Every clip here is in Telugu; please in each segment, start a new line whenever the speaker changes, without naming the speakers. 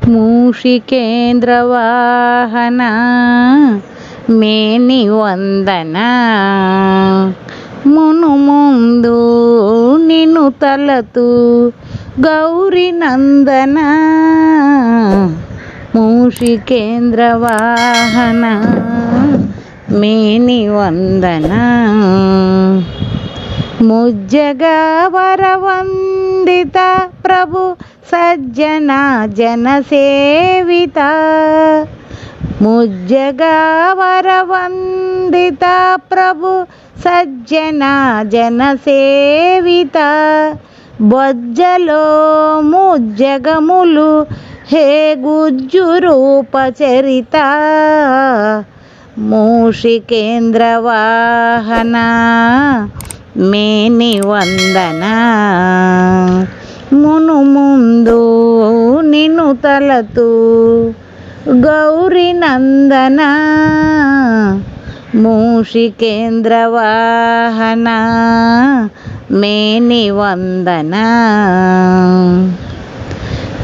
మూషికేంద్రవాహన మేని వందన మునుముందు నిన్ను తలతు గౌరీ నందన మూషికేంద్రవాహన మేని వందన ముజ్జగా వరవందిత ప్రభు సజ్జన జనసేవిత ముజ్జగా వరవందిత ప్రభు సజ్జన జనసేవిత బొజ్జలో ముజ్జగములు హే గుజ్జు రూపచరిత మూషికేంద్రవాహన మేని వందన మునుముందు నిన్ను తలతు గౌరీ నందన మూషికేంద్రవాహన మేని వందన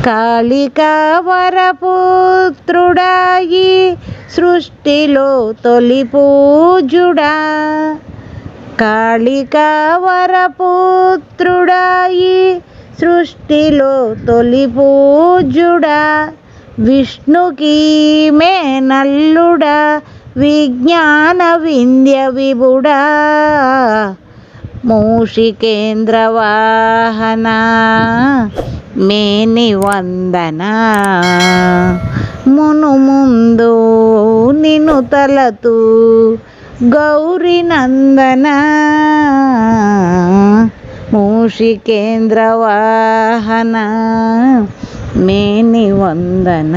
కాళికా వరపుత్రుడాయి సృష్టిలో తొలి పూజుడా కాళికా వరపుత్రుడాయి సృష్టిలో తొలి పూజుడా విష్ణుకి మేనల్లుడా విజ్ఞాన వింధ్య విభుడా మూషికేంద్రవాహన మేని వందన మునుముందు నిన్ను తలతు గౌరీ నందన మూషికేంద్రవాహన మేని వందన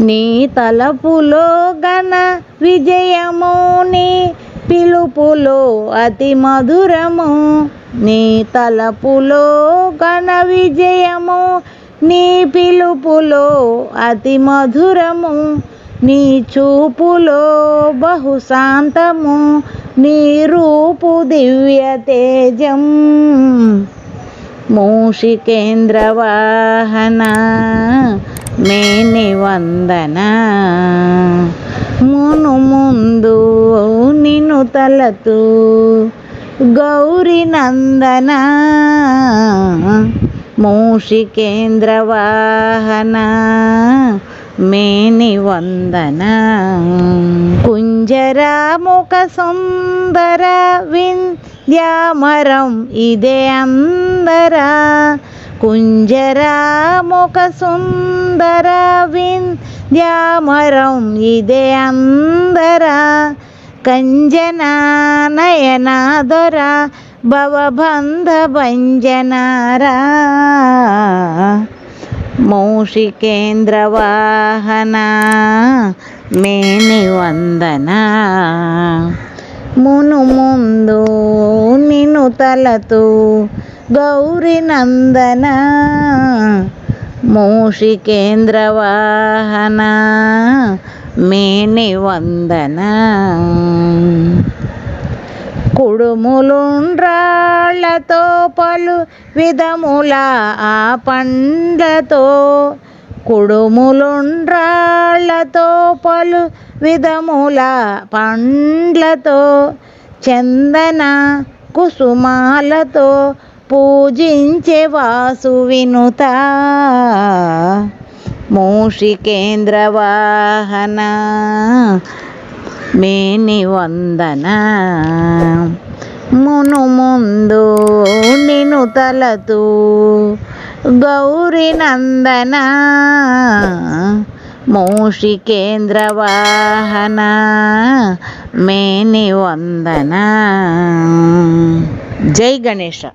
నీ తలపులో గణ విజయము నీ పిలుపులో అతి మధురము నీ తలపులో గణ విజయము నీ పిలుపులో అతి మధురము నీ చూపులో బహుశాంతము నీ రూపు దివ్య తేజం మూషికేంద్రవాహన మేని వందన మునుముందు నిన్ను తలతు గౌరీ నందన మూషికేంద్రవాహన మేని వందన కుంజరాముఖ సుందర వింధ్యామరం ఇదే అందర కుంజరాముఖ సుందర వింధ్యామరం ఇదే అందర కంజనా నయనాదొర భవబంధ భంజనారా మూషికేంద్రవాహన మేని వందన మునుముందు నిన్ను తలతు గౌరీ నందన మూషికేంద్రవాహన మేని వందన కుడుములుండ్రాళ్ళతో పలు విధముల ఆ పండ్లతో కుడుములుండ్రాళ్ళతో పలు విధముల పండ్లతో చందన కుసుమాలతో పూజించే వాసు వినుత మూషికేంద్రవాహన మేని వందన మునుముందు నిన్ను తలతు గౌరీ నందన మూషికేంద్రవాహన మేని వందన. జై గణేశ.